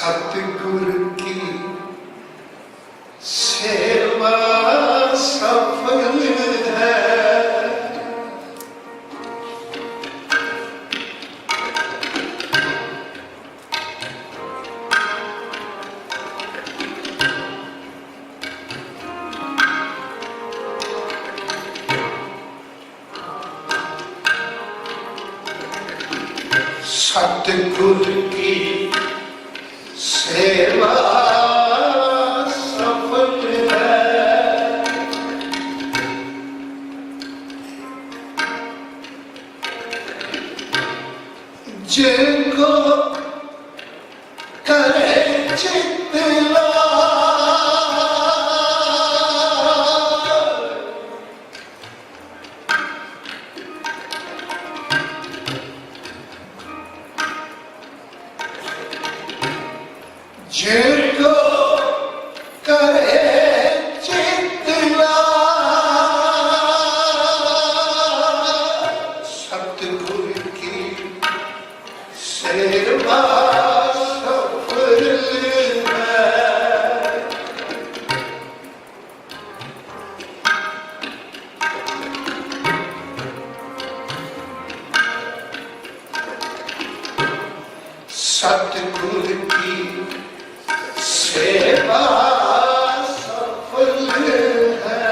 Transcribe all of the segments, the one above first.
सतगुरु की सेवा सफल है। सतगुरु की सेवा सफल है। जिनको करे चित्त जिनको करे चित्त सतगुरु की सेवा सफल है। सतगुरु की सेवा सफल है।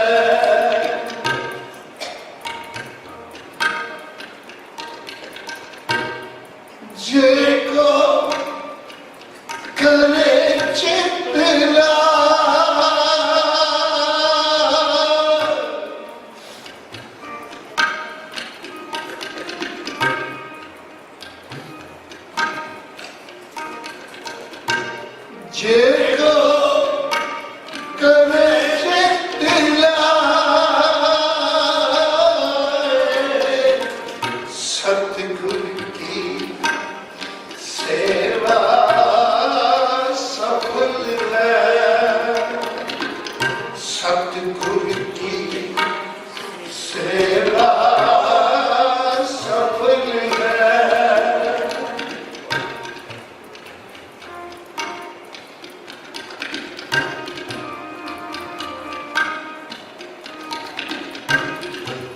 जिनको करे चित्त जिनको करे चित्त सतगुरु की सेवा सफल है। सतगुरु की सेवा सफल है।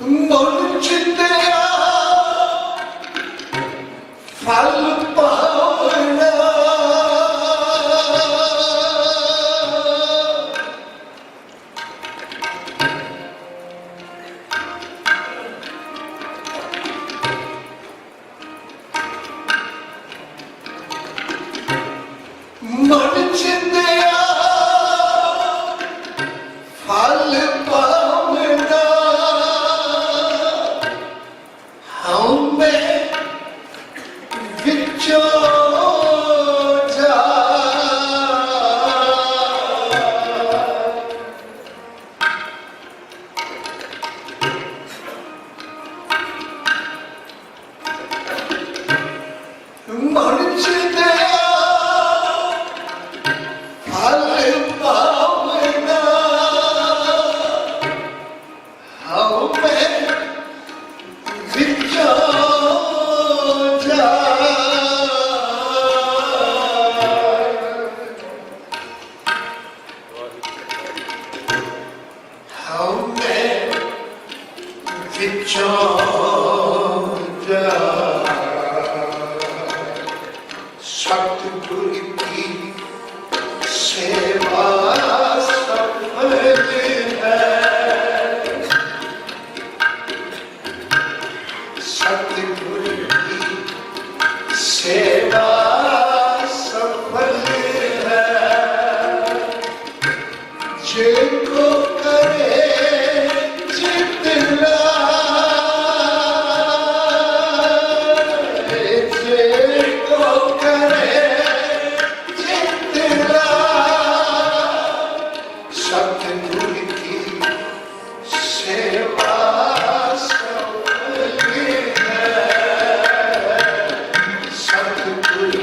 मन चिंतया फल पावना मन चिंतया फल पावना हमें विचो जा मन चिंतया फल पावना हमें विचो जा हमें विचो जा। सतगुरु की सेवा सफल है। सतगुरु की सेवा सफल है। जिनको करे चित्त जिनको करे चित्त सतगुरु की सेवा सफल है। सतगुरु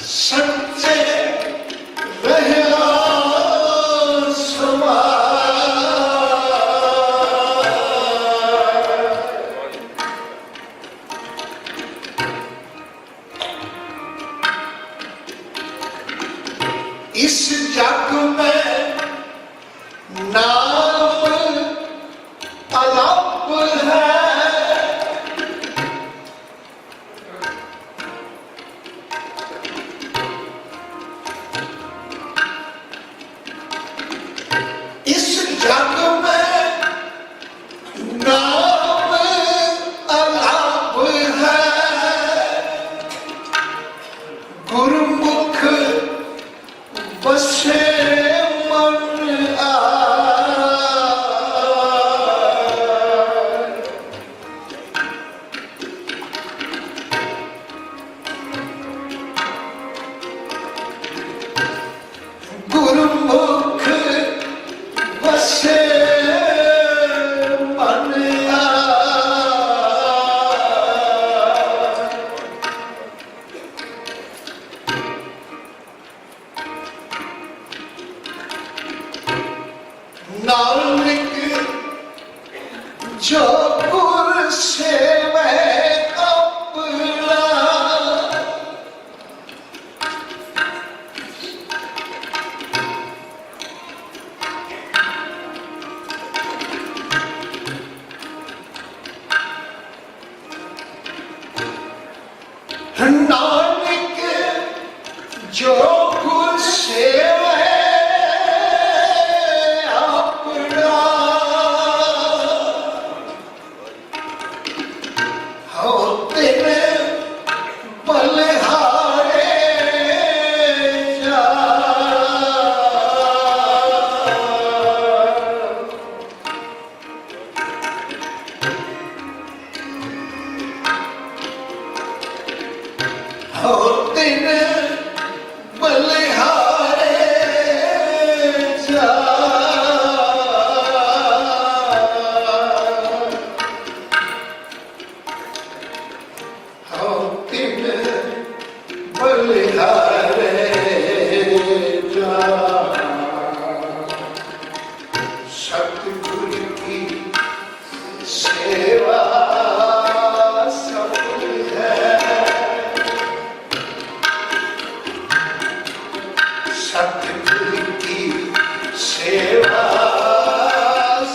सच्चे रहना समा इस जग में नाम अलग है इस जग में नाम अलग है गुरुमुख बसे मन गुरुमुख बसे मन नानक जो गुर सेवै अपना नानक जो गुर सेवै अपना होते बलिहारे जा होते बलिहारे जा होते बलिहारे जा सतगुर की सेवा सफल है सतगुर की सेवा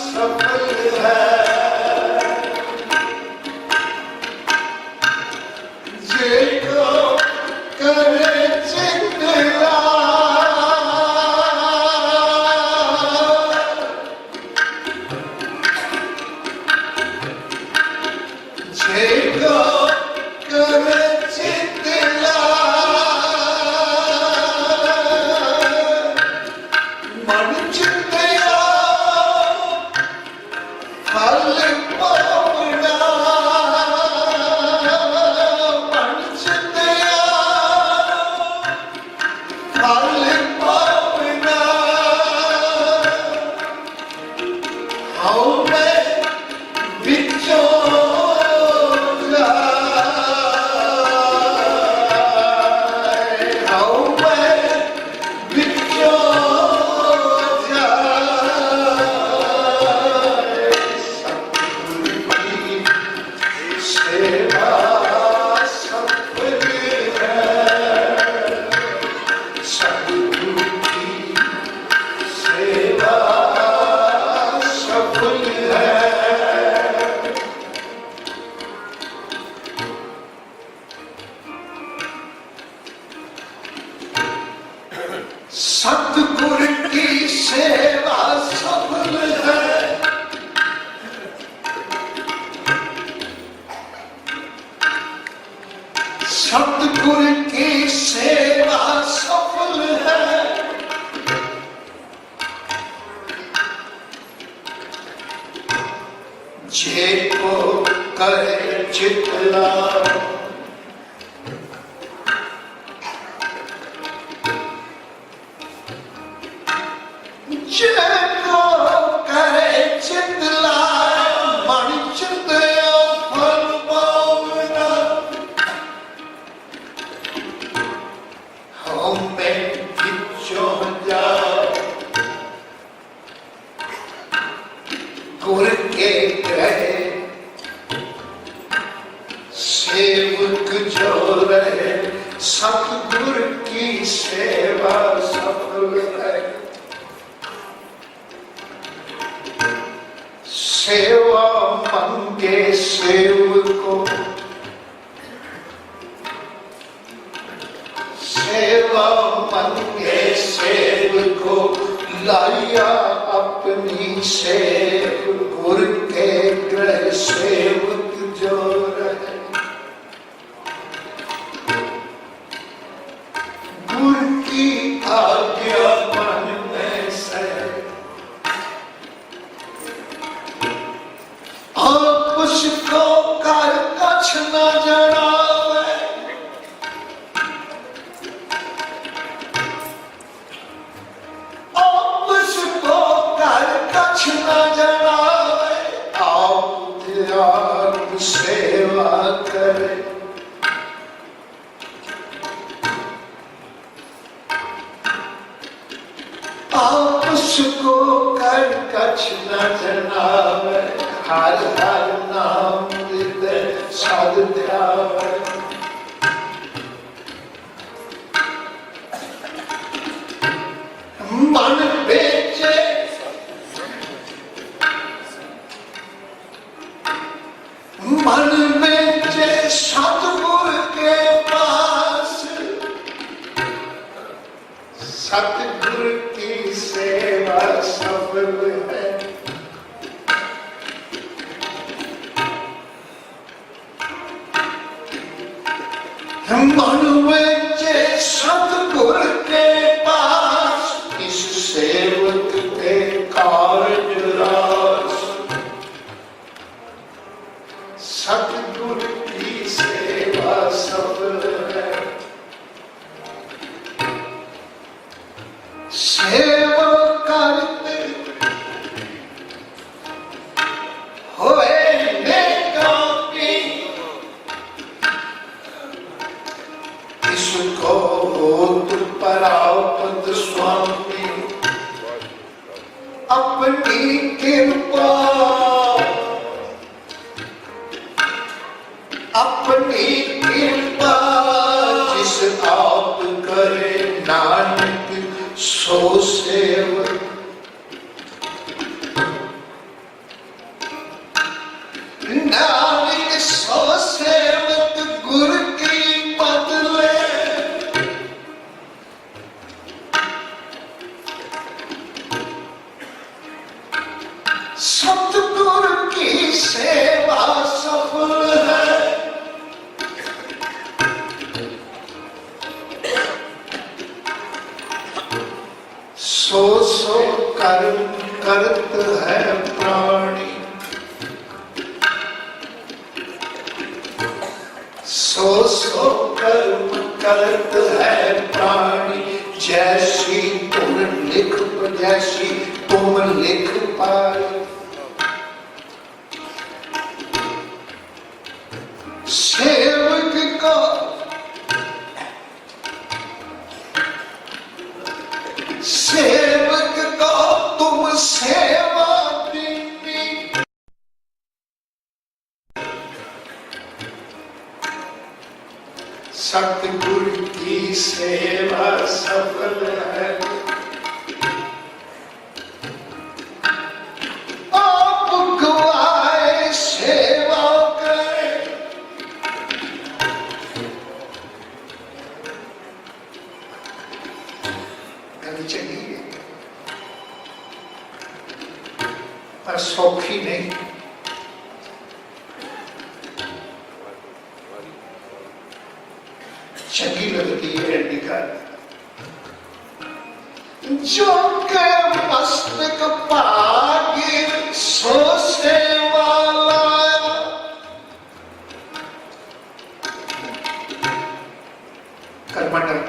सफल है जेको करे चितला जेको करे चितला मन चितया फल पावना मन चितया फल पावना हाउ मैं बिचो जाए हाउ मैं बिचो जाए सतगुर की सेवा सफल है सतगुर की सेवा सफल है सतगुर की सेवा सफल है सतगुर की सेवा सफल है जेको करे चितला जेको करे चितला मन चितया फल पावना होमे विचों जा गुर के ग्रह सेवक जो रहे सतगुर की सेवा सफल है। सेवा मंगे सेवको सेवा मंगे सेवको लाया अपनी सेव गुर के ग्रह सेवक जो रहे गुर की आज्ञा मानने से आपस को कर कछ न जड़ावे आपस को कर कछ न जड़ावे आप त्याग सेवा करे आपस को कर कछ न जनावे हर हर नाम हृदय साध ध्यावे मन बेचे मन बेचे सतगुर के पास सतगुर की सेवा सफल है। मन बेचे सतगुर के पास इस सेवक के कार्य रास सतगुर की सेवा सफल है। सेवा करते होए नेकों की इसको होत परापत स्वामी अपनी कृपा अपनी कृपा जिस आप करे नानक सो सेवक नानक सो सेवक गुर की पद ले सतगुर की सेवा सफल है। सो सो कर्म करत है प्राणी सो सो कर्म करत है प्राणी जैसी तुम लिख जैसी तुम लिख पाए सेवक को सेवक को तुम सेवा देंगे सतगुर की सेवा सफल है। आप गवाए सेवा करें करनी चाहिए पर सौखी नहीं। चंगी लगती है निकाल जो के मस्तक पागे सो सेवा लाया कर्मंडल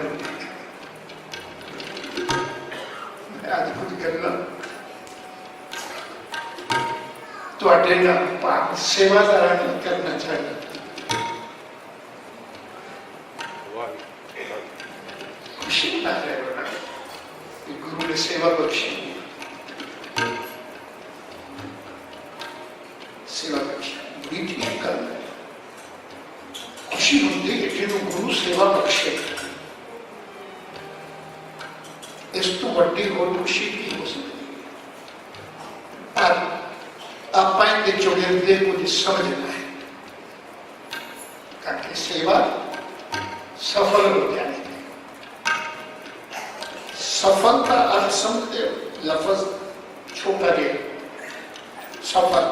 मैं आज कुछ करना ਤੁਹਾਡੇ ਨਾਲ ਭਾਗ ਸੇਵਾਦਾਰਾਂ ਨੂੰ ਕਰਨਾ ਚਾਹੀਦਾ। खुशी ना है बना कि गुरु ने सेवा बख्शी, सेवा बख्शी बड़ी ठीक कर खुशी होती है कि गुरु सेवा बख्शे। इस तो वड्डी होर खुशी की हो सकती है। आप इनके चौगिरदे को समझना है ताकि सेवा सफल हो जाए। सफलता अर्थ समझते लफ्ज छोटा गया सफल,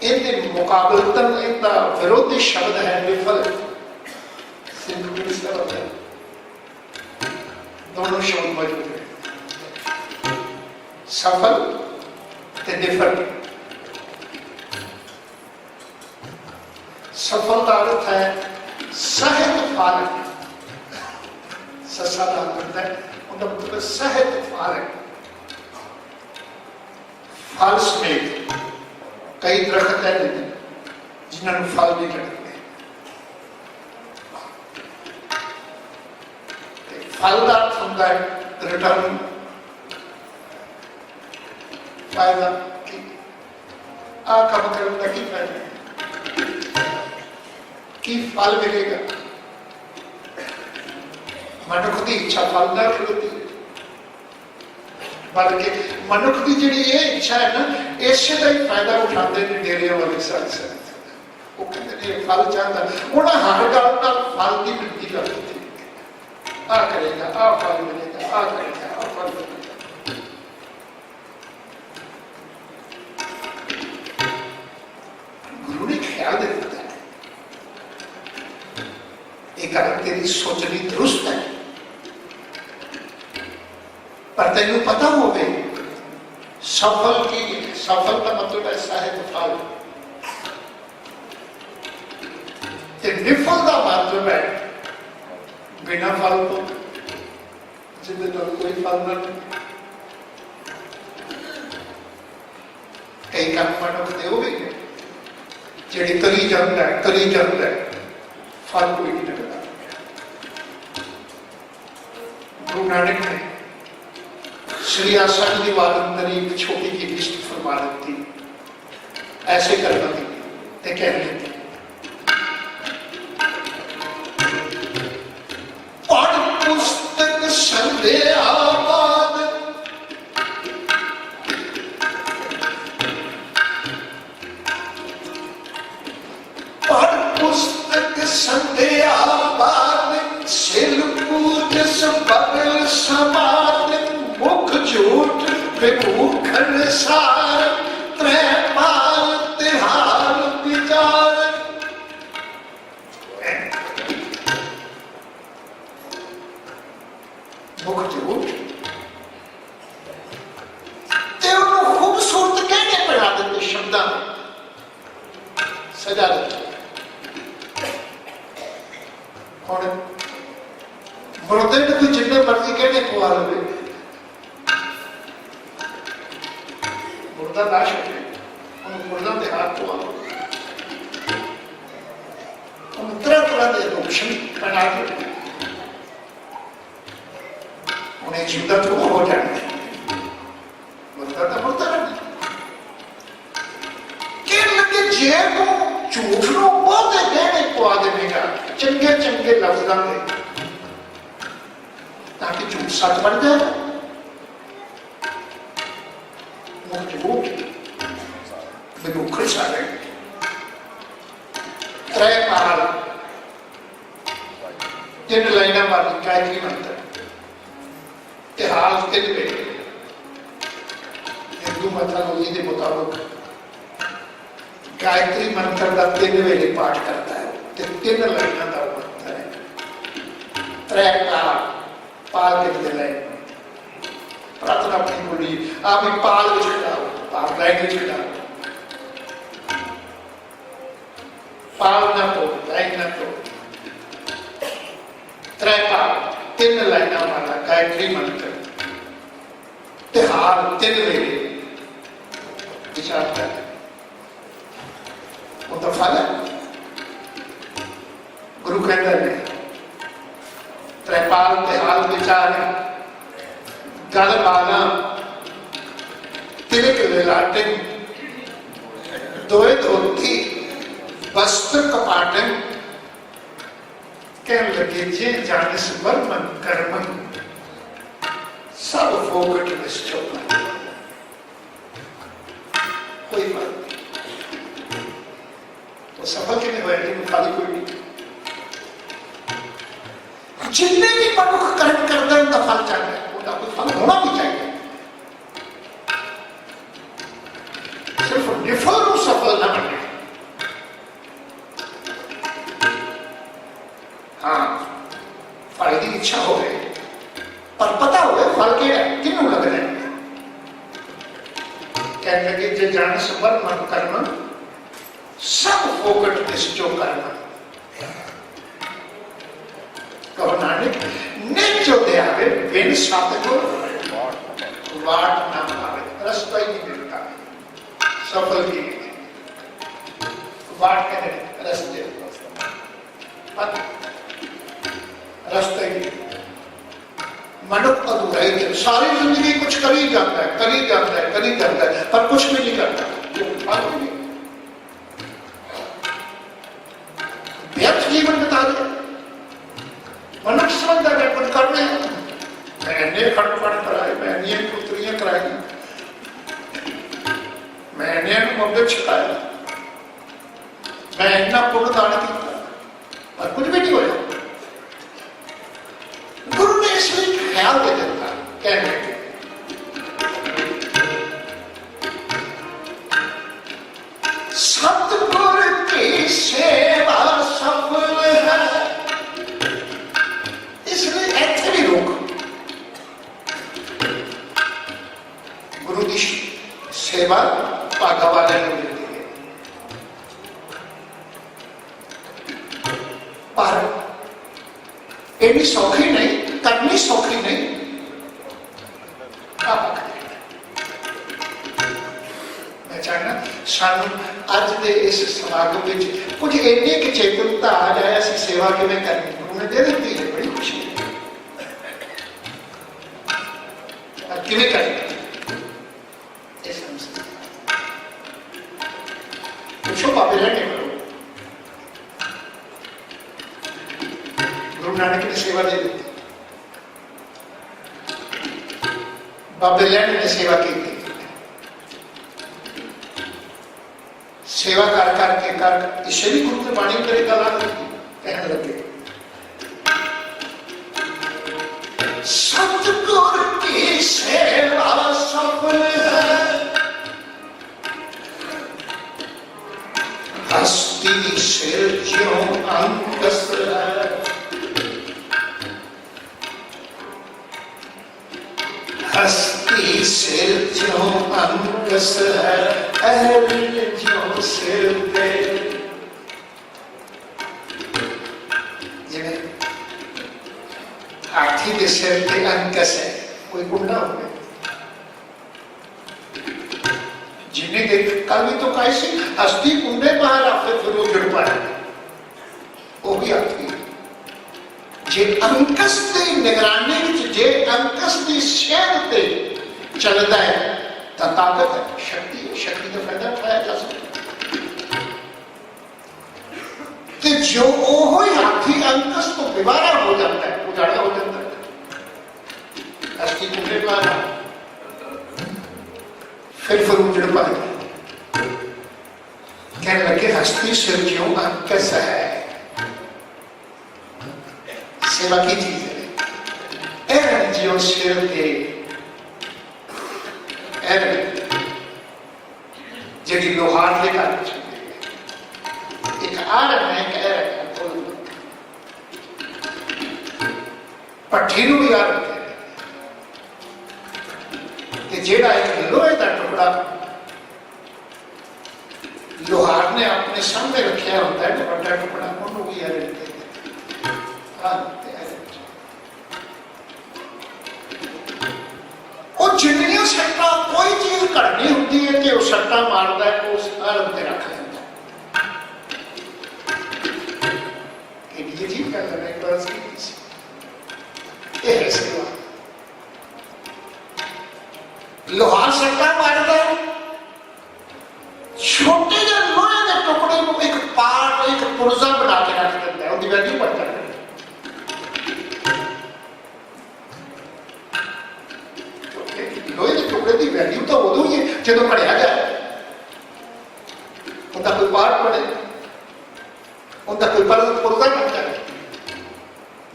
इनके मुकाबलतन इनका विरोधी शब्द है विफल। दोनों शब्द मौजूद है, सफल ते विफल। सफल का अर्थ है सहज फल, ससा का अर्थ है उनका मतलब सहज फल। फल समेत कई दरख्त है जिन्होंने फल भी लगते, फल का अर्थ होता है रिटर्न, फायदा काम करने का की फायदा की फल मिलेगा। मनुख की इच्छा फल ना होती, बल्कि मनुख की जी ये इच्छा है ना, इसे का ही फायदा उठाते हैं डेरे वाले साथ। वो कहते फल चाहता उन्हें हर गल का फल की मिलती करती थी, आ करेगा आ फल मिलेगा, आ करेगा आ फल मिलेगा। गुरु ने ख्याल दिता है एक अगर तेरी सोचनी दुरुस्त है पर तेन पता हो सफल की, सफल का मतलब ऐसा है फल, विफल का मतलब है बिना फल तो जिंदगी कोई फल ना। कई काम मनुख दे हो गए जी करी जाता है फल कोई नहीं लगता। गुरु नानक ने श्री आसन की वालंदरी एक छोटी की लिस्ट फरमा दी, ऐसे करना दी कह लेती पुस्तक संध्यावाद पढ़ पुस्तक संध्यावाद सिल पूज बगल समाद मुख झूठ विभूखन सार त्रैपाल तिहार विचार। मुख झूठ खूबसूरत कहने पड़ा देते शब्द सजा देते। मुर्दे ने कोई जिन्ने मर्जी कहने पवा लगे, मुर्दा लाश मुर्दा के हाथ पवा लो, तरह तरह के रोशन बना के उन्हें जिंदा तो हो जाए, मुर्दा तो मुर्दा नहीं के लगे जे को झूठ नो बहुत कहने पवा देगा चंगे चंगे लफ्जां में ताकि झूठ सच बन जाए। मुख झूठ विभूखल सारे त्रय पाल जिन लाइना वाली गायत्री मंत्र हाल तीन वे हिंदू मैथोलॉजी के मुताबिक गायत्री मंत्र का 3 वेले पाठ करता है, 3 लाइना का मंत्र है। त्रै पाल के लाइन प्रार्थना अपनी बोली आप पाल में खड़ाओ, पाल लाइन में खड़ाओ, पाल ना तो लाइन ना तो त्रै पाल 3 लाइना वाला गायत्री मंत्र हाल 3 वेले विचार कर वो तो फल है। गुरु कहता है हाल ते हाल विचारे, गल बाला तिलक ललाटे, दोए धोती वस्त्र कपाटन, कहने लगे जे जानस वर्मन कर्मन सब फोकट निश्चो, कोई बात नहीं। तो सफल के हुए खाली कोई नहीं। जितने भी मनुख कर्म करते हैं उनका फल चाहिए, उनका कोई फल होना भी चाहिए। सिर्फ निफल और सफल न बने। हाँ, फल की इच्छा हो गई पर पता हो गया फल के किन्नू लग रहे हैं। कहने लगे जे जान सबर मन कर्म सब फोकट निश्चो कर्म, कहो नानक नित्यो दे आवे बिन सतगुर वाट ना पावे, रास्ता ही नहीं मिलता सफल की वाट कहने रास्ते रास्ते ही मनुष्य अधूरा ही है। सारी जिंदगी कुछ कर ही जाता है, कर ही जाता है, कर ही जाता है, पर कुछ भी नहीं करता। व्यर्थ जीवन बिता दिया। मनुष्य समझता है कुछ करने, मैंने खटपट कराई, मैंने पुत्रियां कराई, मैंने मुद्दे छिपाया, मैं इतना पुण्य दान किया, पर कुछ भी नहीं होया। गुरु ने इसलिए ख्याल दे देता कहने सतगुर की सेवा सफल है, इसलिए ऐसे भी रोक गुरु की सेवा भागा वाले को मिलती है, पर एडी सौखी नहीं, करनी सौखी नहीं। मैं चाहना सानू अज दे इस समागम में कुछ इन्नी कि चेतनता आ जाए ऐसी सेवा किवें करनी गुरु ने दे दी है, बड़ी खुशी है। किवें करनी पूछो बाबे रहने करो। गुरु नानक ने सेवा दे दी, बाबे लैंड ने सेवा की, सेवा कर करके कर इसे भी गुरु ने बाणी करे गला कहने लगे सतगुर की सेवा सफल है, हस्ती सिर ज्यों अंकस है, हस्ती सिर ज्यों अंकस है, अहल ज्यों सिर दे। जिन्हें हाथी के सिर पे अंकस है, कोई गुंडा हो गया, जिन्हें देख कल भी तो कैसे हस्ती कुंडे बाहर आते फिर वो गिर पाए, वो भी आती जे अंकस की निगरानी जे अंकस की शहर ते चलता है तो ताकत है, शक्ति है, शक्ति का फायदा उठाया जा सकता है। जो ओहो हाथी अंकस तो बिवारा हो जाता है, उजाड़ा हो जाता है, हस्ती कुंडे बाहर फिर उजड़ पाए। कहने लगे हस्ती सिर ज्यों अंकस है, सेवा की चीज है, एरन ज्यों सिर दे, एरन जी लोहार लेकर एक आरन है, एक एरन पट्ठी भी आरन है, जेड़ा एक लोहे का टुकड़ा लोहार ने अपने सामने रखा होता है, बड़ा टुकड़ा भी एरन जिन्नियां सट्टा कोई चीज करनी होती है कि सट्टा मारता है उस आलम से रख लेता है। ये चीज कर लेना एक बार ये है सेवा। लोहार सट्टा मारता है, छोटे जे लोहे के टुकड़े को एक पार्ट, एक पुर्जा बना के रख देता है, उसकी वैल्यू बढ़ जाती है। लोहे के टुकड़े की वैल्यू तो उदों ही है जो घड़िया जाए, उनका कोई पार्ट बने, उनका कोई पुर्जा बन जाए,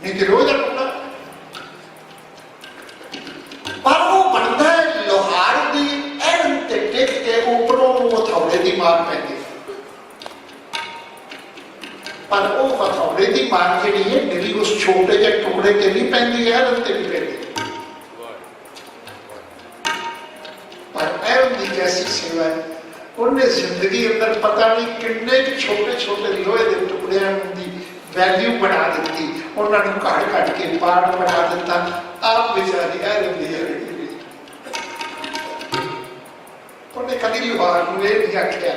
नहीं तो रोज टुकड़ा। पर वो बनता है लोहार की एन ते टिक के ऊपरों हथौड़े की मार पैंदी, पर वो हथौड़े की मार जी है मेरी उस छोटे जे टुकड़े ते नहीं पैंदी है, ते नहीं पैंदी। पर एन की जैसी सेवा है, उन्हें जिंदगी अंदर पता नहीं किन्ने छोटे छोटे लोहे के टुकड़ियां की वैल्यू बढ़ा दी, उन्होंने घट घट के पार्ट बना दिता। आप बेचारी उन्हें कभी लोहार को यह नहीं आख्या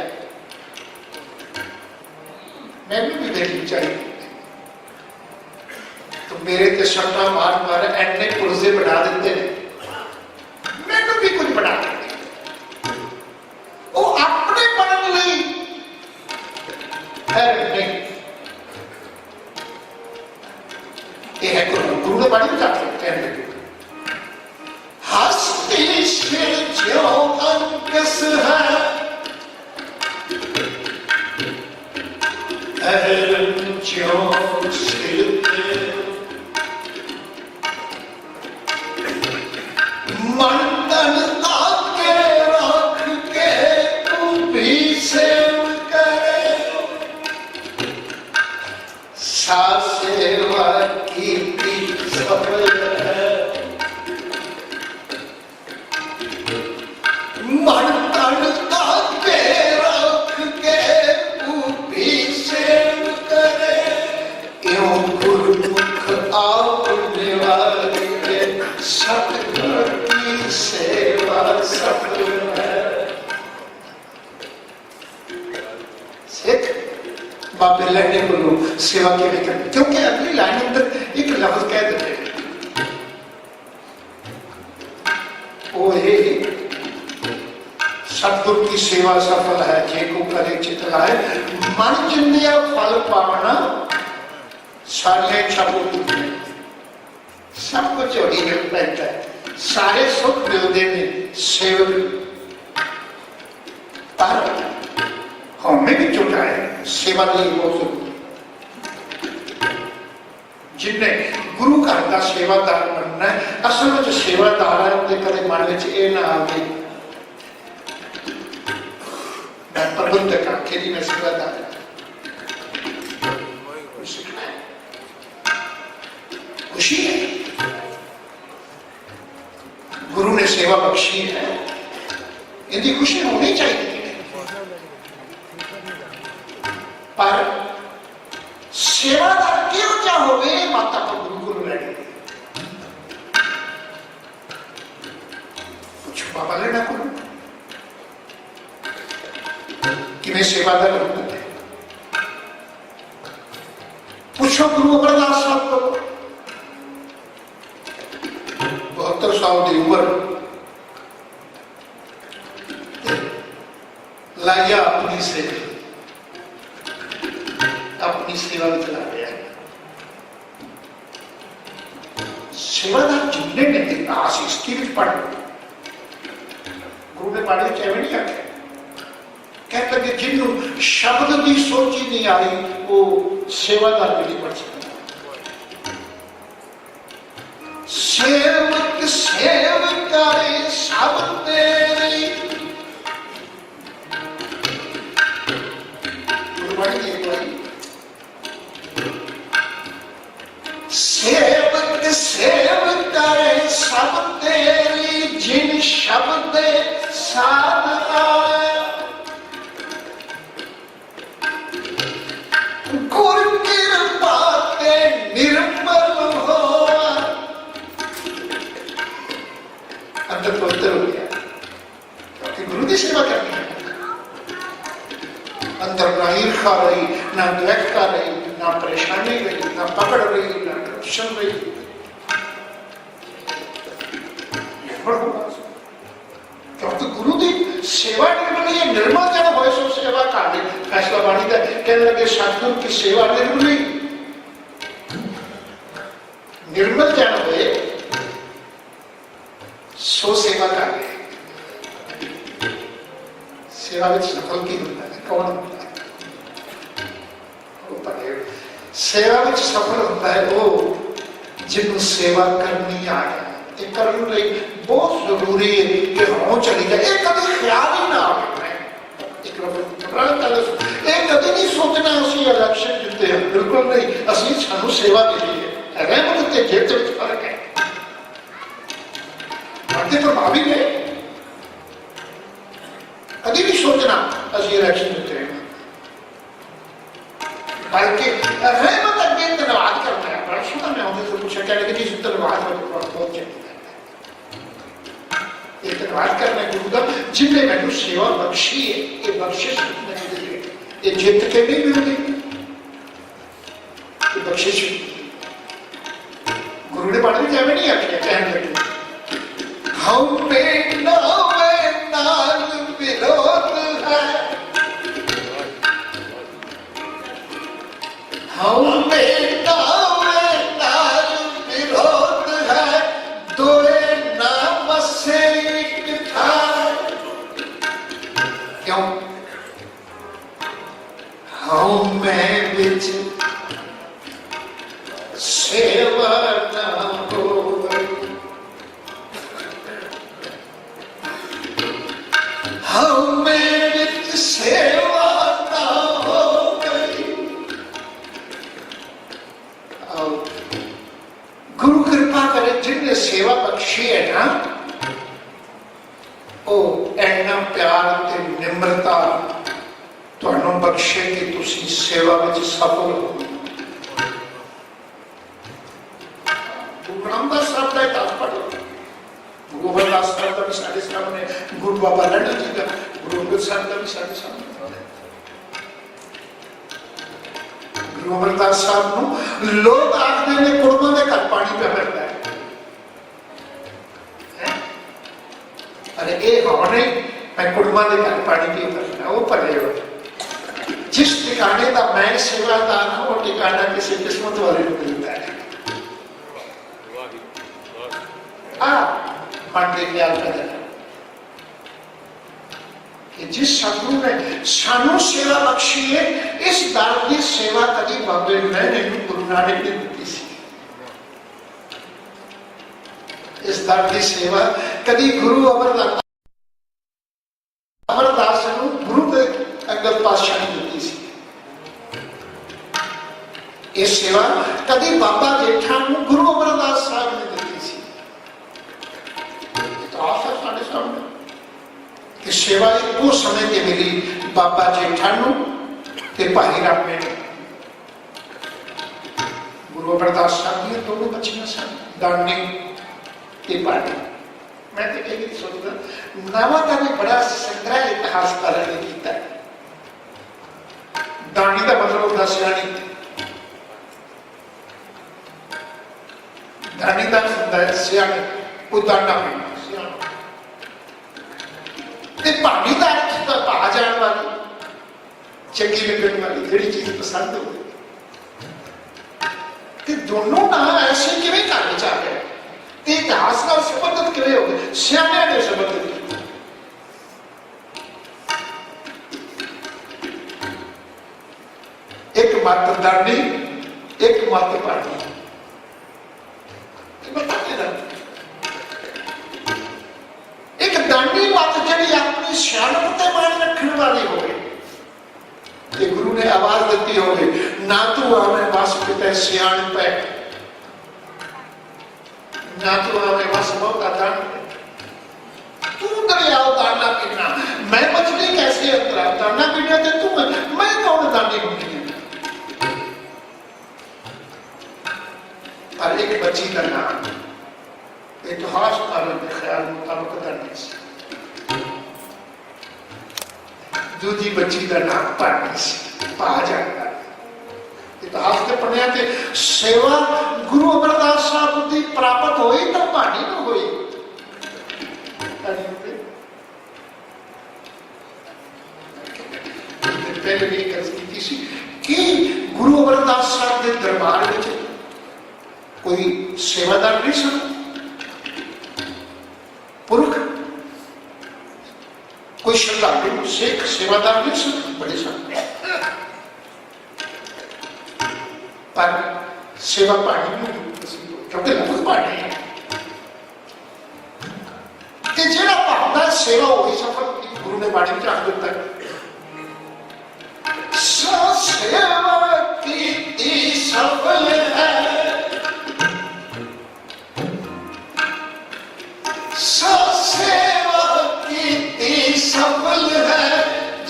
मैंने भी वैल्यू चाहिए, तो मेरे ते सट्टा मार मार एने पुर्जे बना देते हैं, मैंने भी कुछ बना देते, वो अपने बनने लिए है नहीं। ये है गुरु ने बड़ी जाते कहने हस्ती से जो अंकस है, जो मंडन आके रख के तू भी सेव करे, सा सेवा की सफल है। मंडन आके रख के तू भी सेव करे, यूं गुरमुख आपने वाले सतगुर की सेवा सफल है। सिख बाबे लहने बोलो सेवा के लिए करनी, क्योंकि अगली लाइन अंदर एक लफ्ज कह देते हैं, वो है सतगुर की सेवा सफल है जे को करे चित लाए, मन जिंदिया फल पावना सारिया इच्छा पूरी, सब कुछ होगी मिल पैदा है, सारे सुख मिलते हैं सेवक। पर हमें भी चुका है सेवा के लिए बहुत जिन्हें गुरु घर का सेवादार बनना है, असल में जो सेवादार है उनके कदे मन में ये ना आवे मैं प्रबंधक आखे जी मैं सेवादार खुशी है, गुरु ने सेवा बख्शी है, इनकी खुशी होनी चाहिए। पर सेवादार क्यों क्या हो गए माता को गुरु को लड़े कुछ बाबा लेना गुरु कि मैं सेवादार रहूंगा, पूछो गुरु अमरदास साहब को 72 साल की उम्र लाया अपनी सेवा में चला गया। सेवादार जिन्ने ने इतिहास इसकी भी पढ़ गुरु ने पढ़े चाहे नहीं आखे कहते कि जिन्हों शब्द की सोची नहीं आई वो सेवादार भी नहीं पढ़ सकता। सेवक सेवकारे सब तेरी सेवक सेवकारे सब तेरी जिन शब्द साधना गुरु कृपा ते निर्मल हो अंदर पवित्र हो गया क्योंकि गुरु की सेवा करनी है। अंदर ना ईर्षा रही, ना द्वेषता रही, ना परेशानी रही, ना पकड़ रही, ना करप्शन रही, निर्मल जन होए सो सेवा कर ले। फैसला बाणी का कहने लगे सतगुरु की सेवा निर्मली, निर्मल जन होए सो सेवा कर ले। सेवा में सफल की होता है, कौन होता है? सेवा में सफल होता है वो जिन्होंने सेवा करनी आ गया। करने बहुत जरूरी है कि हों चली जाए। एक कभी ख्याल ही ना आवे, एक कभी नहीं सोचना असि इलेक्शन जीते हैं, बिल्कुल नहीं। असि सानू सेवा मिली है, रहमत ते जेत विच फर्क है। बाकी प्रभावी ने कभी नहीं सोचना असि इलेक्शन जीते हैं, बल्कि रहमत अगे धन्यवाद करना है। परसों का मैं उनसे पूछा क्या लगे जी धन्यवाद बहुत चाहिए, ये धन्यवाद करना गुरु का जिन्हें मैंने सेवा बख्शी है। ये बख्शिश ये जित के नहीं मिलती, ये बख्शिश गुरु ने पढ़ भी नहीं आखिया। कहने लगे हम पे नाल विरोध है, हम पे नाल विरोध है, दोए नाम से क्यों हम में बिच सेवा न हो गई, हम में बिच सेवा न हो गई। गुरु कृपा करे जिन्हें सेवा बख्शी है ना, एना प्यार ते निम्रता तुहानू बख्शे कि तुसी सेवा में सफल हो। गुरु रामदास साहब का इतिहास पढ़ लो, गुरु अमरदास साहब का भी साढ़े सामने, गुरु बाबा लड़ा जी का, गुरु अंगद साहब का भी साढ़े सामने। गुरु अमरदास साहब नू लोग आखते ने कुड़मा के घर पानी पे भरता है। अरे ये होने मैं कुड़मा के घर पानी पे भरना, वो भरे हो। जिस ठिकाने का मैं सेवादार हूं वो ठिकाना किसी किस्मत वाले को मिलता है। मन के ख्याल करें कि जिस सतगुरु ने सानू सेवा बख्शी है, इस दर की सेवा कभी बाबे ने गुरु नानक ने दी सी। इस दर की सेवा कभी गुरु अमरदास नू गुरु के अंगद पातशाह ने दी सी। ये सेवा कभी बाबा जेठा नू गुरु अमरदास साहब ने दी सी। तो आप साढ़े सामने कि सेवा वो समय ते मिली बाबा जेठा नू ते भाई रामे ने। गुरु अमरदास साहब दी दोनों बच्चियां सन, दानी ते भाई। मैं तो ये भी सोचता नवा का भी बड़ा संग्रह इतिहास कर किया। दानी का मतलब होता सियाणी, दानी का मतलब सियाणी, वो दाना पीना सियाणा। ते भानी का अर्थ तो पा जाने वाली, चंगी लगने वाली, जेड़ी चीज पसंद हो। ते दोनों ना ऐसे किवें कर जा रहे इतिहास का संबंधित किवें हो गए, सियाणियां ने संबंधित। एक मत दानी, एक मत पानी। एक दानी मत जी अपनी सियाणप ते मान रखने वाली हो गई। गुरु ने आवाज दी हो ना तू आवे बस किते सियाणप है, ना तू आवे बस बहुत दान, तू दरियाओ दाना पीना, मैं मछली कैसे अंतरा दाना पीना ते तू, मैं कौन दानी होगी। पर एक बच्ची का नाम इतिहास कारण के ख्याल मुताबिक दानी से, दूसरी बच्ची का नाम पानी से पा जाता। इतिहास के पढ़ने के सेवा गुरु अमरदास साहब की प्राप्त हुई तो पानी न हुई। पहले भी एक अर्ज की सी कि गुरु अमरदास साहब के दरबार में कोई सेवादार नहीं सन, पुरख कोई श्रद्धालु सिख सेवादार नहीं सन, बड़े सन, पर सेवा पानी क्योंकि लफज पानी है कि जेड़ा भावना सेवा होगी सफल गुरु ने बाणी में रख दिता है। सेवा की सफल है, सेवा की सफल है,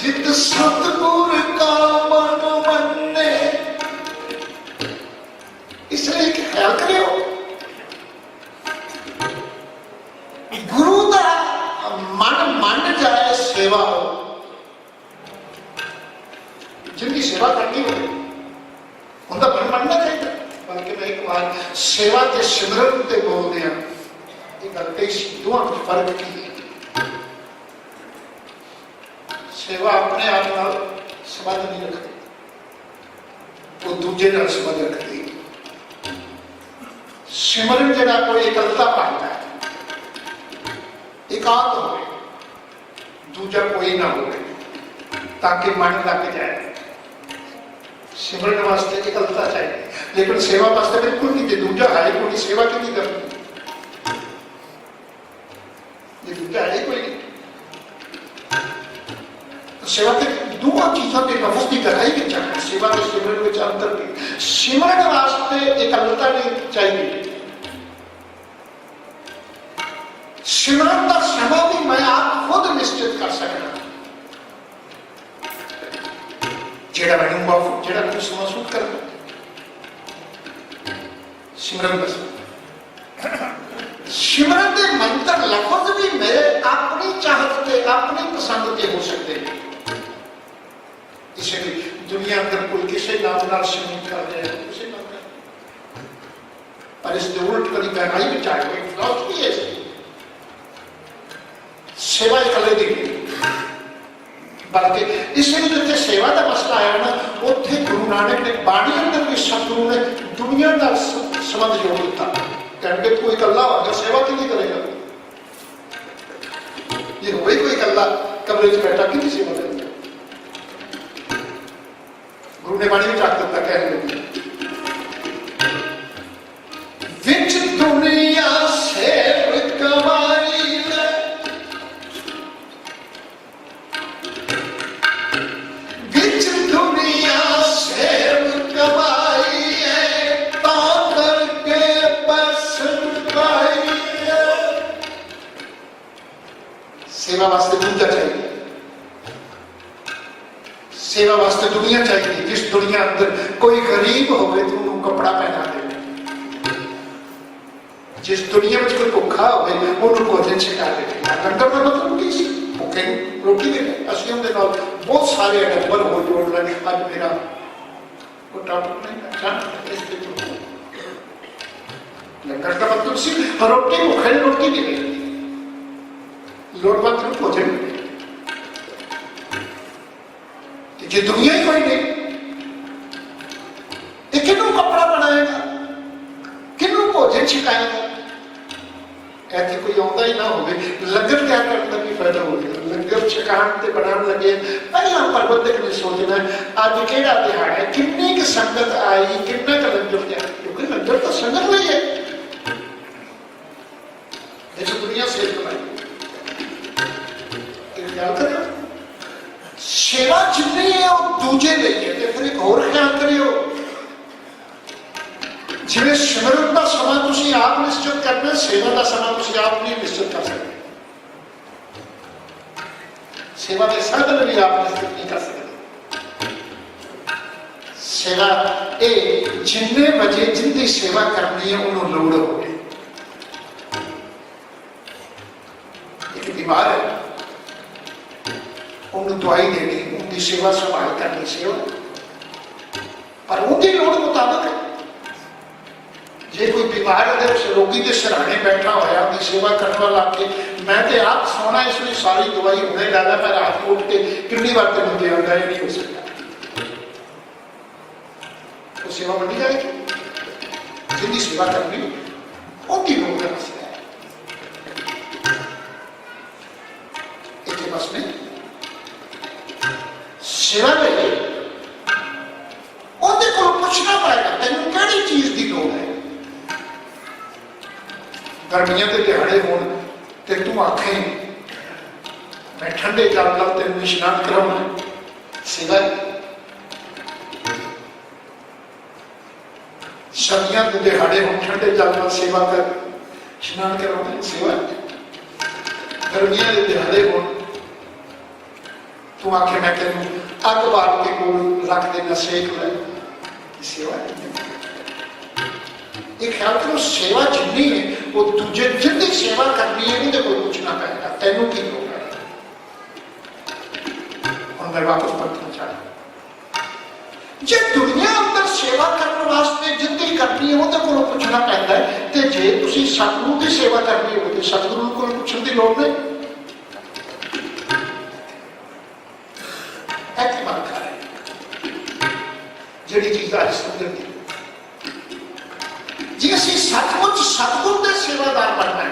जित सतगुर का मन मन्ने। इसलिए ख्याल करियो गुरु का मन मन जाए सेवा हो, जिनकी सेवा करनी हो उनका मन मनना चाहिए। बल्कि मैं एक बार सेवा के सिमरन से बोलते हैं, दोनों में फर्क की सेवा अपने आप नाल संबंध नहीं रखती, वो दूजे नाल संबंध रखती। सिमरन जरा कोई एकलता पाता है, एकांत हो, दूजा कोई ना हो, ताकि मन लग जाए। सिमरन वास्ते एकलता चाहिए, लेकिन सेवा वास्ते बिल्कुल नहीं। जो दूजा है कोई सेवा की नहीं करनी, ये दूजा है कोई नहीं। तो सेवा के दोनों चीजों के लफ्ज की गहराई में चाहिए, सेवा के सिमरन में अंतर भी। सिमरन वास्ते एकलता नहीं चाहिए। सिमरन का समय भी मैं आप खुद निश्चित कर सकता, जेड़ा मैं जेड़ा कुछ महसूस कर सिमरन का सिमरन के मंत्र लफ्ज भी मेरे अपनी चाहत के अपनी पसंद के हो सकते हैं। इसलिए दुनिया अंदर कोई किसी नाम नाल सिमरन कर रहे हैं, किसी नाम कर, पर इसके उल्ट कभी गहराई में जाए कोई फिलॉसफी है सेवा कले दी, बल्कि इसलिए जो सेवा का मसला आया ना, उत्थे गुरु नानक ने बाणी अंदर भी सतगुरु ने दुनिया का संबंध जोड़ दिता। कहते कोई कला होगा सेवा कि नहीं करेगा, ये होई कोई कला कमरे में बैठा कि नहीं सेवा करेगा। गुरु ने बाणी में रख दिता, कहने विच दुनिया सेव कमाई सेवा वास्ते दूजा चाहिए, सेवा वास्ते दुनिया चाहिए। जिस दुनिया अंदर कोई गरीब हो तो उन्होंने कपड़ा पहना दे, जिस दुनिया में कोई भुखा हो उन्होंने भोजन छिका दे। लंगर का मतलब की भुखे रोटी दे। असली उनके नाल बहुत सारे नंबर हो जोड़ लगे, अज मेरा लंगर का मतलब सी रोटी भुखे रोटी नहीं मिलती, लोड़वंत भोजन। ये दुनिया ही कोई नहीं, किनू कपड़ा बनाएगा, किनू भोजन छिकाएगा। ऐसे कोई आता ही ना हो, लंगर क्या करने की फायदा हो गया। लंगर छिकान से बना लगे, पहला प्रबंधक ने सोचना अज केड़ा दिहाड़ है, कितनी की संगत आई, कितना का लंगर क्या, क्योंकि लंगर तो संगत नहीं है। जैसे दुनिया से बनाई सेवा जितनी है वो दूजे नहीं है। फिर एक और ख्याल करियो, जिन्हें सिमरन का समा तुसी आप निश्चित करना, सेवा का समा तुसी आप नहीं निश्चित कर सकते। सेवा के साधन भी आप निश्चित नहीं कर सकते। सेवा ए जिन्ने बजे जिंदी सेवा करनी है उन्होंने लोड़ हो गई। एक बीमार है, उन्हें दवाई देनी, उनकी सेवा संभाल करनी सेवा, पर उनकी लोड़ मुताबिक। जे कोई बीमार है उस रोगी के सराहने बैठा होया, उनकी सेवा करने वाला आके मैं तो आप सोना, इसलिए सारी दवाई उन्हें डाला, मैं रात को उठ के कितनी बार तेन दिया, नहीं हो सकता। सेवा बनी जाएगी। जिंदी सेवा करनी उनकी लोग मसला है। इतने बस में सेवा में उनके को पूछना पड़ेगा तेन कड़ी चीज की लोड़ है। गर्मियों के दिहाड़े हो तो तू आखे मैं ठंडे जल नाल तेन इशनान कराऊंगा, सेवा। सर्दियों के दिहाड़े हो ठंडे जल नाल सेवा कर इशनान कराऊंगा, सेवा। गर्मियों के दिहाड़े हो तू आखे मैं तेन अग बाल के कोल रख देना, सेक ले, सेवा। ये ख्याल करो सेवा जिन्नी है वो दूजे जिन्नी सेवा करनी है उन्हें कोई पूछना पड़ेगा तेनों की लोग है। और मैं वापस पढ़ना चाहता जे दुनिया अंदर सेवा करने वास्ते जिन्नी करनी है उन्हें को पूछना पड़ता है तो जे तुसी सतगुरु की सेवा करनी हो तो सतगुरु को पूछने की लोड़ नहीं। जिहड़ी चीज आज समझ दी जी असीं सचमुच सतगुरु के सेवादार बनना है,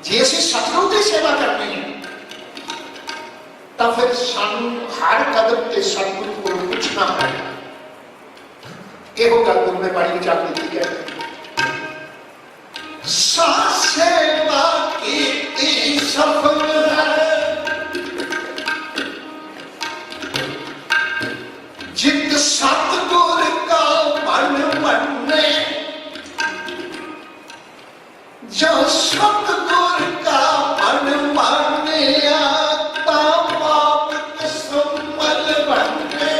जे असीं सतगुरु की सेवा करनी है तो फिर सानू हर कदम ते सतगुरु को पूछना पड़ेगा। यहो गल गुरु ने बाणी विच आख दी है, सा सेवा कीती सफल है जित सतगुर का मन मने, जो सतगुर का मन माने आता पाप संमल बने।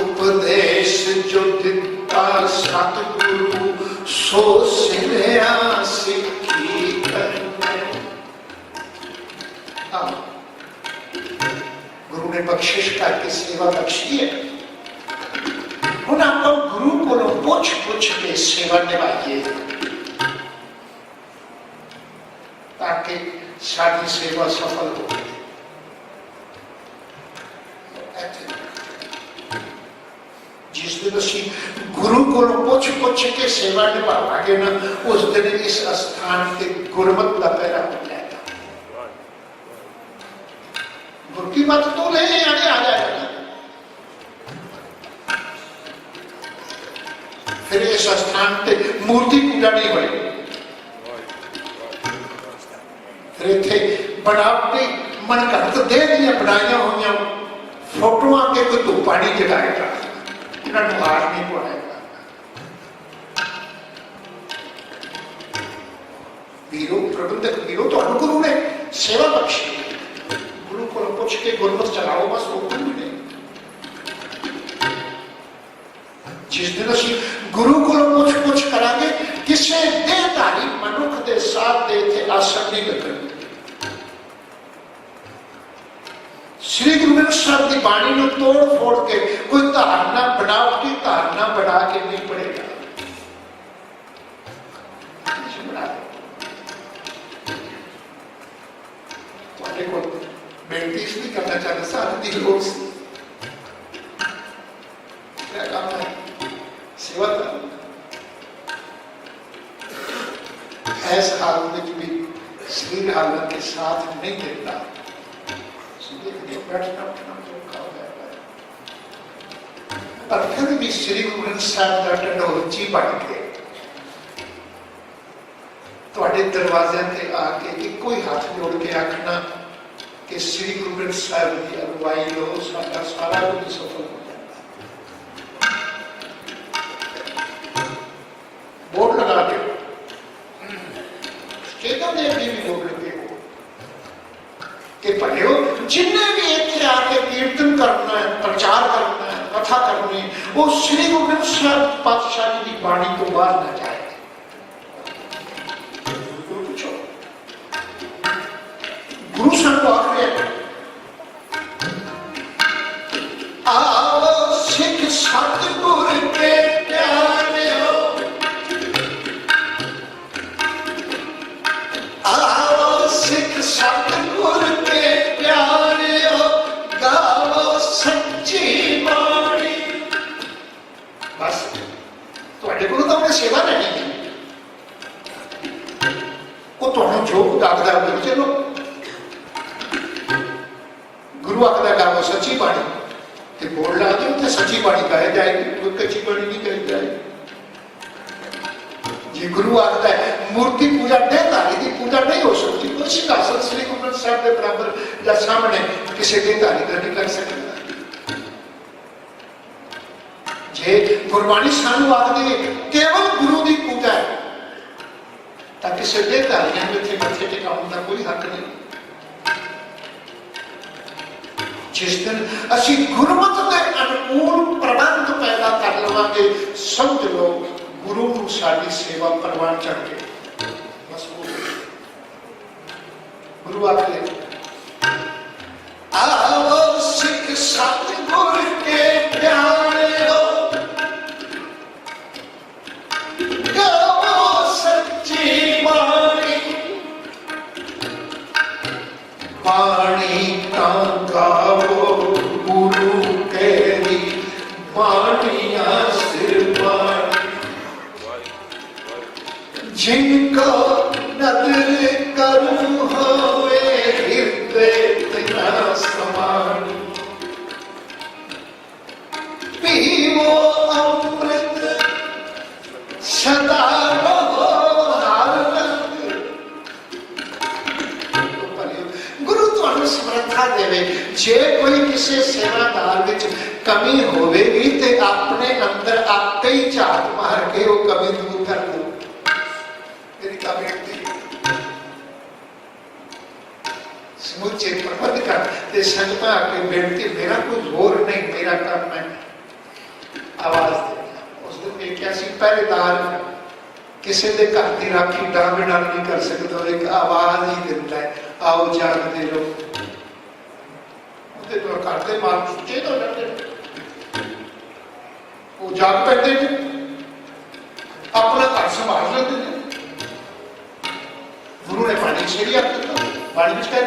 उपदेश जो दिता सतगुरु सो सिल्या सिखी करने। गुरु ने बख्शिश करके सेवा बख्शी है, हम आप गुरु को पूछ पूछ के सेवा निभाइए ताकि सारी सेवा सफल हो। जिस दिन असी गुरु को पूछ पूछ के सेवा निभावांगे ना उस दिन इस स्थान के गुरमत का पैरा हो जाएगा। गुरु की बात तो ले आगे आ जाएगा। फिर इस स्थान पे मूर्ति पूजा नहीं होगी, फिर इतने बनावटी मन घट दे दिया बनाई हुई फोटो के कोई धुप्पा नहीं जगाएगा, इन्होंने हार नहीं पवाएगा। वीरो प्रबंधक वीरो तो गुरु ने सेवा बख्शी, गुरु को पूछ के गुरमत चलाओ बस वो कुछ भी नहीं। जिस दिन असी गुरु को पूछ पूछ करांगे किसी देहधारी मनुख के साथ दे थे आसन नहीं लगेगा। श्री गुरु ग्रंथ साहब की बाणी को तोड़ फोड़ के कोई धारणा बनावटी धारणा बना के नहीं पड़ेगा। बेनती इसलिए करना चाहता सारे दिन रोज क्या काम है सेवा करना। ऐस हालत में भी शरीर हालत के साथ नहीं देता, बैठना उठना पर फिर भी श्री गुरु ग्रंथ साहब का ढंढोरची बन के तुहाडे दरवाजे ते आके इको ही हाथ जोड़ के आखना कि श्री गुरु ग्रंथ साहब की अगुवाई लो, साडा सारा कुछ सफल हो जाता। बोर्ड लगा के चेतन देव जी भी बोर्ड लगे हो कि पढ़ियो जिन्हें भी इतने आके कीर्तन करना है, प्रचार करना है, कथा करनी है, वो श्री गुरु ग्रंथ साहब पातशाह जी की बाणी तो बाहर न जाए। गुरु साहब आखिर आओ सिख सतगुर के प्यारियो, आओ सिख सतगुर के प्यारियो, गा उन्हें सेवा लेनी है, वो तुहानू जो आखदा है चलो। गुरु आखदा गाओ सच्ची बाणी, ते बोल ला दो तो सच्ची बाणी गाई जाएगी, कोई कच्ची बाणी नहीं गाई जाएगी। जे गुरु आखदा है मूर्ति पूजा देहधारी की पूजा नहीं हो सकती, कोई सिंहासन श्री गुरु ग्रंथ साहब के बराबर या सामने किसी देहधारी का नहीं कर सकता। जे गुरबाणी सानू आखदी है केवल गुरु की पूजा है, ताकि किसी देहधारियां इत्थे मत्थे टिकाउण का कोई हक नहीं। जिस दिन असी गुरमत के अनुकूल प्रबंध पैदा कर लवांगे, समझ लो गुरु को साडी सेवा परवान चढ़ के बस वो गुरु आखिर आओ सिख सतगुर के प्यारे हो, गाओ सच्ची बाणी, बाणी का गाओ गुरु केरी, बाणिया सिरवाणी, जिनको नदर करूं होवे हृदय तेरा समान, पीवो अमृत सदा रहो हर रंग। गुरु तुहानू समर्था देवे, जे कोई किसी सेवादार विच कमी होवेगी ते अपने अंदर आपे ही झात मार के वो कमी दूर कर दो। समुचे प्रबंध कर संगत आके बेनती, मेरा कोई जोर नहीं, मेरा काम है आवाज देना। उस दिन देखा पहरेदार किसी के घर की राखी डांग डांग नहीं कर सकता, एक आवाज ही दिता है, आओ जागते रहो। तो करते मार सुचे तो वो जाग पैते अपना घर संभाल लेते हैं। गुरु ने पानी छेड़िया, पानी में कह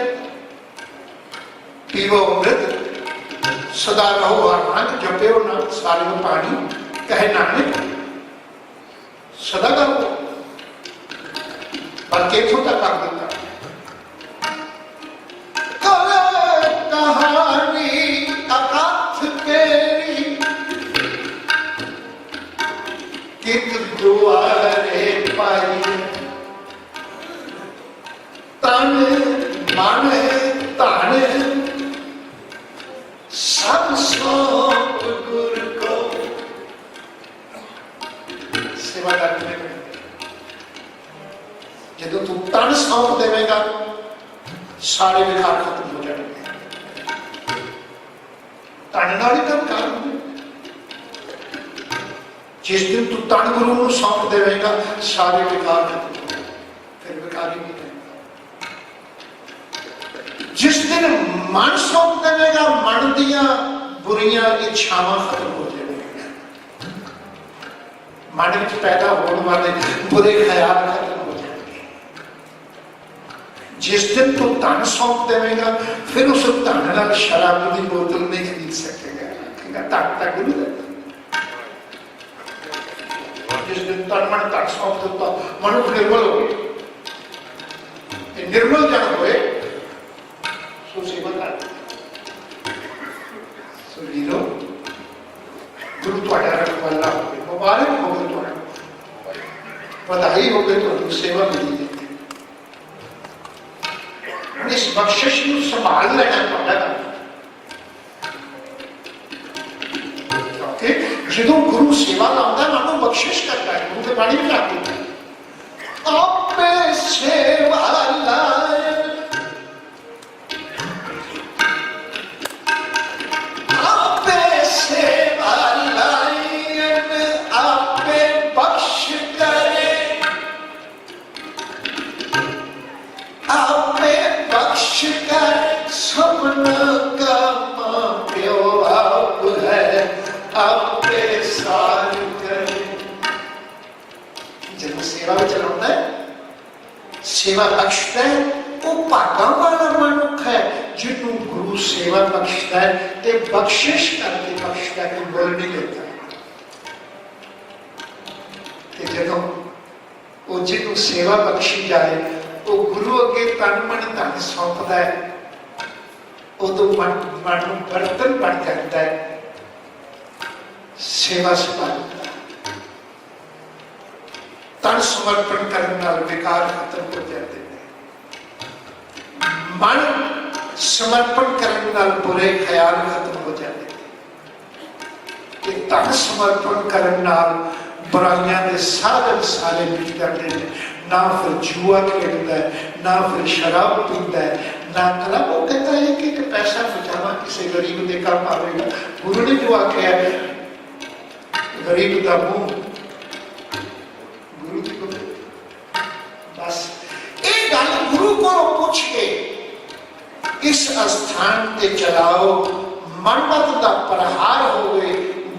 पीवो अमृत सदा रहो आनंद, जपे ना सारे में पानी, कहे नानक सदा करो, बल्कि छोटा कर देता। कहानी अकथ केरी कित दुआरे पाई, तन मन धन सब सौंप गुर को। सेवा करने में जब तू तन सौंप देवेगा सारे विकार खत्म हो जाएंगे। तन नाल ही काम कर, जिस दिन तू तन गुरु को सौंप देवेगा सारे विकार खत्म हो जाएंगे, फिर विकार ही नहीं। जिस दिन मन सौंप देगा मन दिया बुरियां इच्छावां खत्म हो जाएंगी, मन में पैदा होने वाले बुरे ख्याल खत्म हो जाएंगे। जिस दिन तू धन सौंप देगा फिर उस धन नाल शराब की बोतल नहीं खरीद सकेगा, धन तक गुरु देता। जिस दिन तन मन धन सौंप देता मनुष्य निर्मल हो गए, निर्मल जन होए सेवा कर। वीरो गुरु तुहाडा रखवाला होवे, मुबारक होवे, तुहाडा बधाई होवे, तुहानू सेवा मिली है। इस बख्शिश को संभाल लेना तुहाडा काम, क्योंकि जो गुरु सेवा लाता मानो बख्शिश करता है। गुरु के बाणी में आती है आपे सेवा लाए, सेवा बख्शता है वो भागा वाला मनुख है जिन्हों गुरु सेवा बख्शता है ते बख्शिश करके बख्शता है, कोई बोल नहीं लेता। जिन्हों सेवा बख्शी जाए वो गुरु अगे तन मन धन सौंपता है, उदों मन बर्तन बन जाता है, सेवा संभालता है। तन समर्पण करने नाल विकार खत्म हो जाते हैं, मन समर्पण करने नाल बुरे ख्याल खत्म हो जाते हैं, तन समर्पण करने नाल बुराइयां के साधन सारे मिट जाते हैं। ना फिर जुआ खेलता है, ना फिर शराब पीता है, ना कलम। वो कहता है कि पैसा बचावा किसी गरीब के काम आएगा। गुरु ने जो आख्या गरीब का मुंह गुरु की बस ये गल गुरु को पूछ के इस स्थान से चलाओ, मनमत का प्रहार हो गए,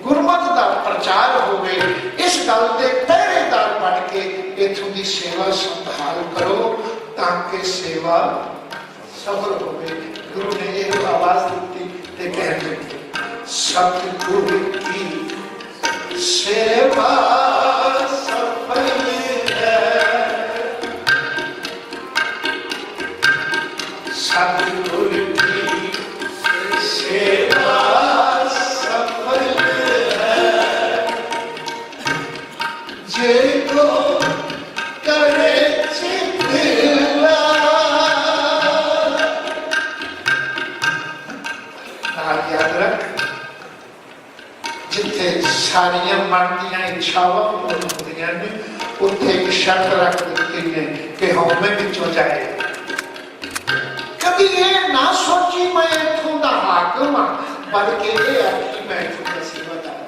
गुरमत का प्रचार हो गए। इस गल के पहरेदार बन के इथों की सेवा संभाल करो ताकि सेवा सफल हो गई। गुरु ने यह आवाज दी, कहने लगे सतगुरु की सेवा सफल है, सतगुरु की सेवा सफल है, जेको करे चित्तला। याद रख, जिथे सारिया मन दियां इच्छावां होंदियां ने उत्थे एक शर्त रख दी है कि हौमे विचों जाए। कभी ये ना सोची मैं इथों दा हाकम हां, बल्कि ये आखी मैं इथों दा सेवादार।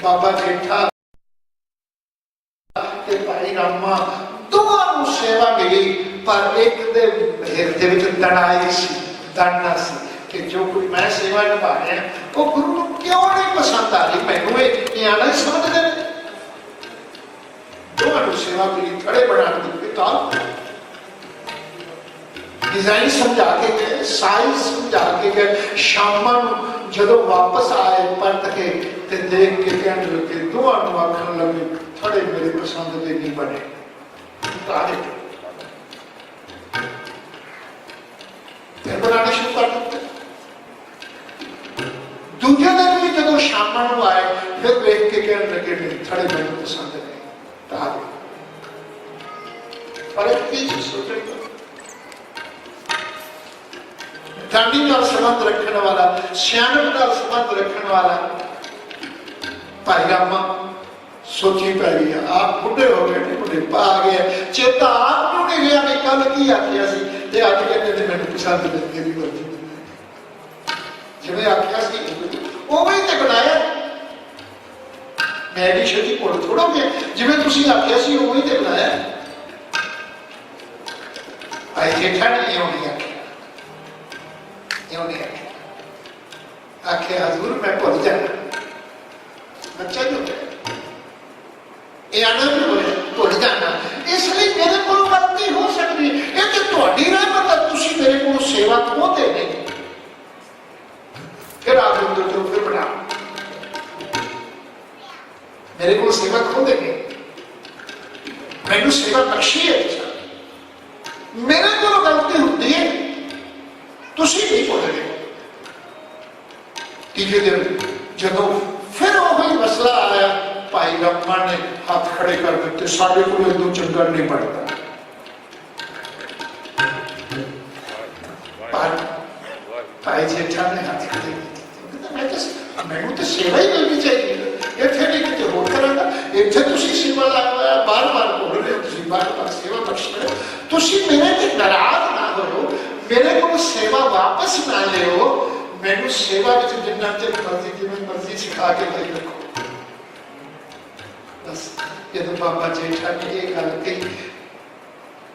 बाबा जेठा ते भाई रामा दोवां नूं सेवा मिली, पर एक दे हिरदे विच दड़ाई सी, दड़ना सी कि जो कोई मैं सेवा निभा रहा वो गुरु को क्यों नहीं पसंद आ रही। मैनू ये आना ही समझते हैं। दोवां नूं सेवा मिली, थड़े बना दी, डिजाइन समझा के गए, साइज समझा के गए। शाम जो वापस आए परत के ते देख के कहने लगे, दोवां नूं आखण लगे थोड़े मेरे पसंद के नहीं बने। फिर बनाने शुरू कर दिते। दूजे दिन भी जो शाम आए फिर देख के कहने लगे नहीं थोड़े मेरे पसंद नहीं। फर्क की चीज सोचेगा। दानी नाल संबंध रखने वाला, सियाणप नाल संबंध रखने वाला भाई रामा सोची पै गई। आप बुढ़े हो गए, बुढ़ेपा आ गया, चेता आपको नहीं रहा कि कल की आखिया सी ते अज कहते मैंने पसंद नहीं तेरी मर्जी। जिवें आखिया सी उवें ही ते बनाया। मैं भी छेती भुल थोड़ा गया, जिवें तुसीं आखिया सी उवें ही ते बनाया। भाई जेठा ने इउं नहीं आखिया, इउं नहीं आखिया। आखिया हजूर मैं भुल जाना, बच्चा ही हो गया, ये आना भी होया भुल जाना। इसलिए मेरे को गलती हो सकती है, ये तुहाडी रहमत है, तुसीं मेरे को सेवा खोते नहीं। फिर आप तो फिर बना मेरे को सेवा खो देंगे। मैनू सेवा बख्शी है, मेरे को गलती होती है, तुसीं नहीं भुल गए। तीजे दिन जदों फिर वही मसला आया, भाई रामा ने हाथ खड़े कर दिते, साढ़े को इदों चंगा नहीं बनता। भाई जेठा ने हाथ खड़े मैनू तो सेवा ही मिलनी चाहिए, इत्थे नहीं किते होर करांगा। इत्थे तुसीं सेवा लाया, बार बार बोल रहे हो, तुसीं बार बार सेवा बख्श रहे हो। तुसीं मेरे ते नाराज ना हो, मेरे को सेवा वापस ना लियो। मैनू सेवा विच जिन्ना चिर मर्जी जिवें मर्जी सिखा के भाई रखो। बस जदों बाबा जेठा ने ये गल कही,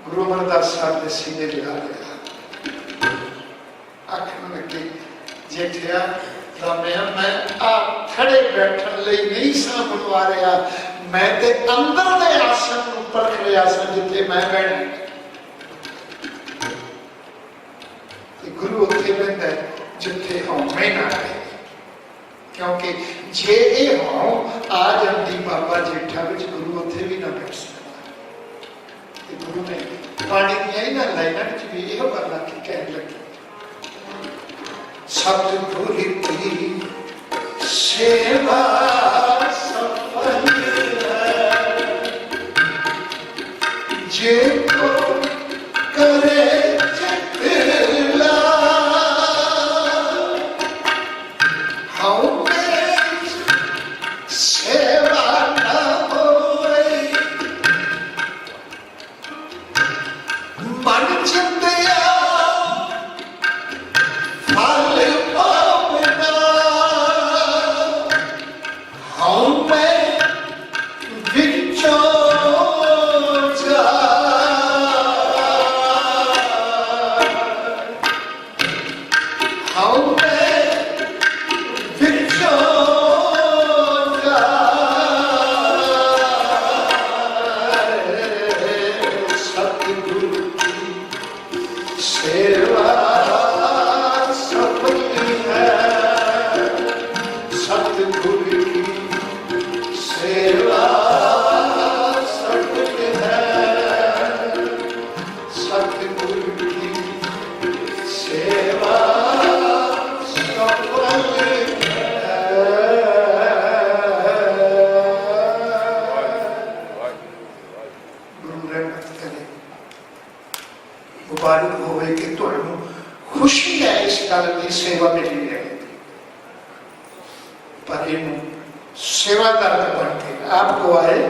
गुरु अमरदास साहब ने सीने लगा लिया। आखन लगे जेठिया मैं आप खड़े बैठन लई नहीं सा बनवा रहा, मैं ते अंदर दे आसन ऊपर खड़े आसन जिथे मैं बैठा। गुरु उत्थे बैठा जिथे हौमे ना रहे। क्योंकि जे ये हों आ जाती बाबा जेठा विच गुरु उत्थे भी ना बैठ सकता। ते गुरु ने पानी दियां इन्हां लाइनां विच भी इहो गल्लां की कहण लगे, सतगुर की सेवा सफल है, जे को करे चितला, हम सेवा न होई, मन चिंतिया फल पावना, हम विचों जा, हम विचों जा, सतगुरु की सेवा सफल है, सतगुरु की सेवा सफल है, सतगुरु की सेवा सफल है। गुरु रहमत करे, मुबारक होवे कि तुहानू खुशी है इस गल की सेवा मिली है, पर इनू सेवादार बन के आपको आए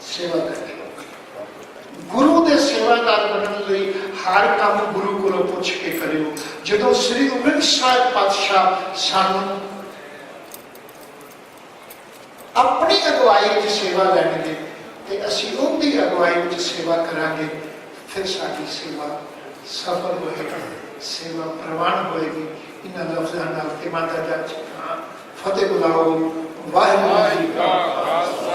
सेवा करनी। गुरु के सेवादार बनने लई हर काम गुरु को पुछ के करियो। जदों श्री गोबिंद साहिब पातशाह सानू अपनी अगुवाई में सेवा लैणगे ते असीं उनकी अगुवाई में सेवा करांगे, फिर साडी सेवा सफल होएगी, सेवा प्रवान होएगी। इन्हां लफ्ज़ां नाल ते माता जी फतेह बुलाओ। वाहिगुरू जी का खालसा।